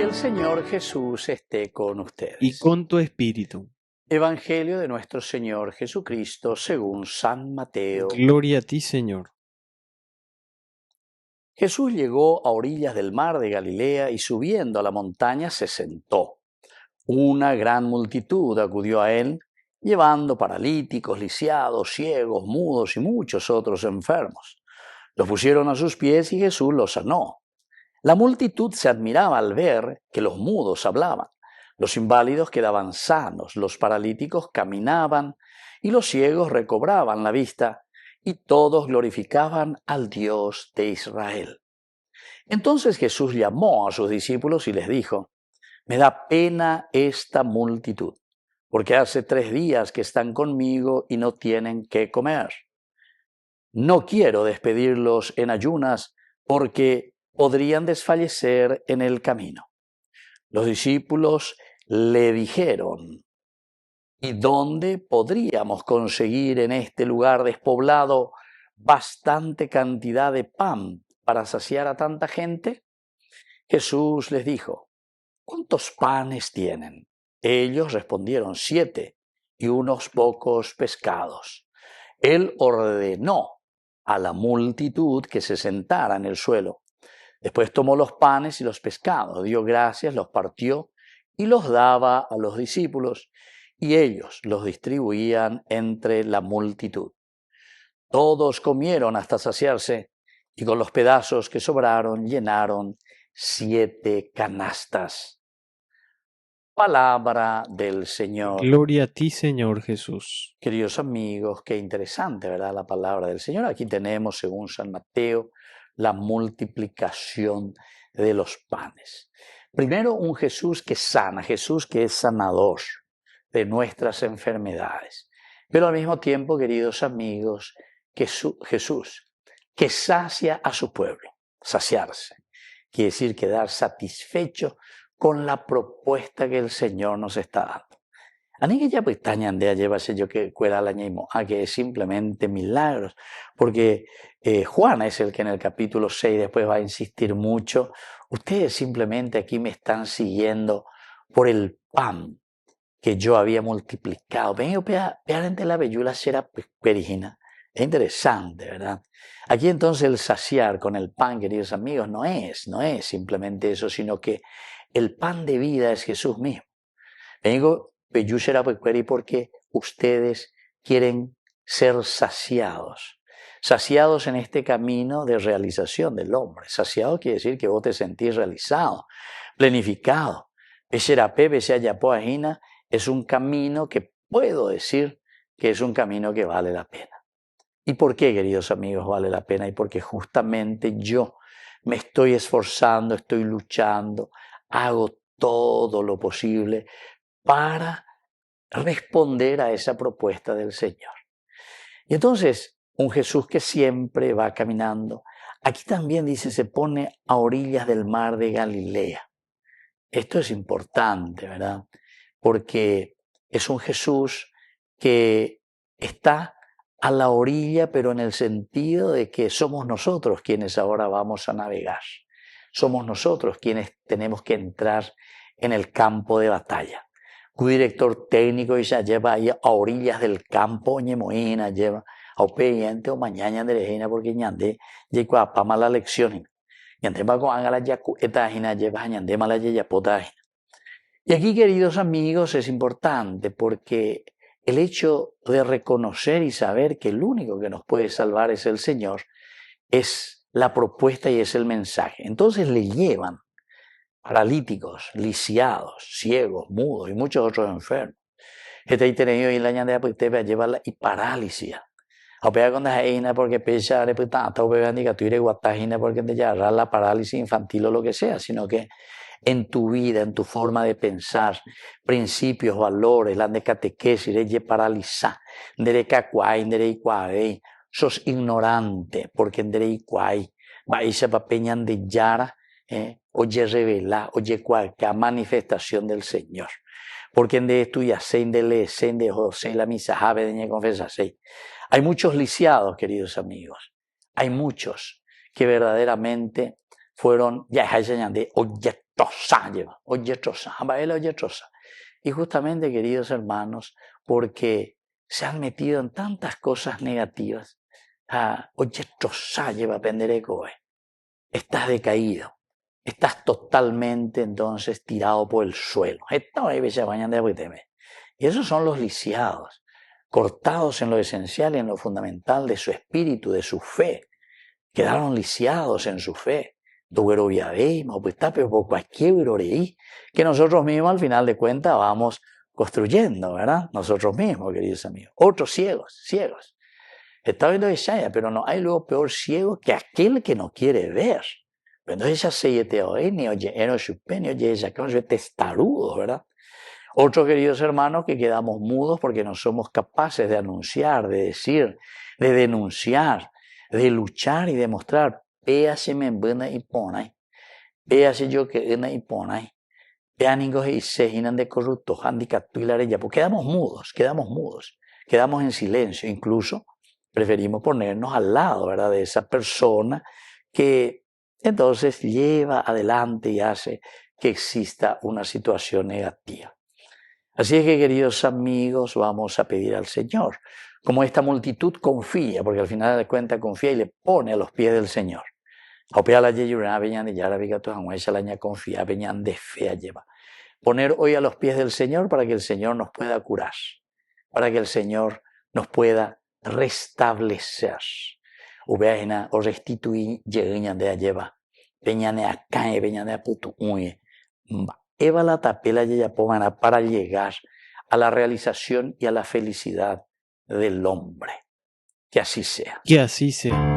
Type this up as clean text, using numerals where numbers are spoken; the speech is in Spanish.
Que el Señor Jesús esté con y ustedes. con tu espíritu. Evangelio de nuestro Señor Jesucristo según San Mateo. Gloria a ti, Señor. Jesús llegó a orillas del mar de Galilea y subiendo a la montaña se sentó. Una gran multitud acudió a él, llevando paralíticos, lisiados, ciegos, mudos y muchos otros enfermos. Los pusieron a sus pies y Jesús los sanó. La multitud se admiraba al ver que los mudos hablaban, los inválidos quedaban sanos, los paralíticos caminaban y los ciegos recobraban la vista, y todos glorificaban al Dios de Israel. Entonces Jesús llamó a sus discípulos y les dijo: me da pena esta multitud, porque hace 3 días que están conmigo y no tienen qué comer. No quiero despedirlos en ayunas, porque podrían desfallecer en el camino. Los discípulos le dijeron: ¿y dónde podríamos conseguir en este lugar despoblado bastante cantidad de pan para saciar a tanta gente? Jesús les dijo: ¿cuántos panes tienen? Ellos respondieron: 7 y unos pocos pescados. Él ordenó a la multitud que se sentara en el suelo. Después tomó los panes y los pescados, dio gracias, los partió y los daba a los discípulos, y ellos los distribuían entre la multitud. Todos comieron hasta saciarse, y con los pedazos que sobraron llenaron 7 canastas. Palabra del Señor. Gloria a ti, Señor Jesús. Queridos amigos, qué interesante, ¿verdad? La palabra del Señor. Aquí tenemos, según San Mateo, la multiplicación de los panes. Primero, un Jesús que sana, Jesús que es sanador de nuestras enfermedades. Pero al mismo tiempo, queridos amigos, Jesús que sacia a su pueblo. Saciarse quiere decir quedar satisfecho con la propuesta que el Señor nos está dando. Ani que ya pues tañandea llévase yo que cuela la ñeimo, que es simplemente milagros, porque Juan es el que en el capítulo 6 después va a insistir mucho. Ustedes simplemente aquí me están siguiendo por el pan que yo había multiplicado. Ven, vean la bellula será perigina. Es interesante, ¿verdad? Aquí entonces el saciar con el pan, queridos amigos, no es simplemente eso, sino que el pan de vida es Jesús mismo. Vengo porque ustedes quieren ser saciados. Saciados en este camino de realización del hombre. Saciado quiere decir que vos te sentís realizado, planificado. Es un camino que puedo decir que es un camino que vale la pena. ¿Y por qué, queridos amigos, vale la pena? Y porque justamente yo me estoy esforzando, estoy luchando, hago todo lo posible para responder a esa propuesta del Señor. Y entonces, un Jesús que siempre va caminando. Aquí también dice, se pone a orillas del mar de Galilea. Esto es importante, ¿verdad? Porque es un Jesús que está a la orilla, pero en el sentido de que somos nosotros quienes ahora vamos a navegar. Somos nosotros quienes tenemos que entrar en el campo de batalla. Un director técnico ya lleva ahí a orillas del campo, ñemoina, lleva a opeyente o mañana de reina porque ñande, llegó a mala lección. Ñande va con angala ya etajina, lleva ñande mala ya potajina. Y aquí, queridos amigos, es importante porque el hecho de reconocer y saber que el único que nos puede salvar es el Señor, es la propuesta y es el mensaje. Entonces le llevan paralíticos, lisiados, ciegos, mudos y muchos otros enfermos. Este ahí tenido y la ñandea pues te va a llevar y parálisis. A pega con la heina porque pecha de puta, hasta pega indica tu ire guatajina porque te llevará la parálisis infantil o lo que sea, sino que en tu vida, en tu forma de pensar, principios, valores, la de catequesis, de paralizar, de cacuay, de cuay, sos ignorante, porque de cuay, va y se papeñan de yara, oye revela, oye cualquier manifestación del Señor. Porque en de esto ya se de le, se de José, la misa, jave de confesa, se. Hay muchos lisiados, queridos amigos. Hay muchos que verdaderamente fueron, ya de tosa lleva, oye trosa, abaela oye trosa. Y justamente, queridos hermanos, porque se han metido en tantas cosas negativas, oye trosa lleva pendereco, estás decaído, estás totalmente entonces tirado por el suelo. Y esos son los lisiados, cortados en lo esencial y en lo fundamental de su espíritu, de su fe. Quedaron lisiados en su fe. Pero por cualquier que nosotros mismos al final de cuentas vamos construyendo, ¿verdad? Nosotros mismos, queridos amigos. Otros ciegos. Está viendo Isaías, pero no hay luego peor ciego que aquel que no quiere ver. Entonces ya se ni oye, testarudo, ¿verdad? Otros, queridos hermanos, que quedamos mudos porque no somos capaces de anunciar, de decir, de denunciar, de luchar y demostrar. Véase membana y ponay. Véase yo que ena y ponay. Veaningos y sejinan de corruptos, handicatuilare ya. Pues quedamos mudos. Quedamos en silencio. Incluso preferimos ponernos al lado, ¿verdad?, de esa persona que entonces lleva adelante y hace que exista una situación negativa. Así es que, queridos amigos, vamos a pedir al Señor, como esta multitud confía, porque al final de cuentas confía y le pone a los pies del Señor. Poner hoy a los pies del Señor para que el Señor nos pueda curar, para que el Señor nos pueda restablecer. Ubeajena o restituir llegaña de lleva. Peñane a cae, peñane a putu uye. Eva la tapela ya pomana para llegar a la realización y a la felicidad del hombre. Que así sea. Que así sea.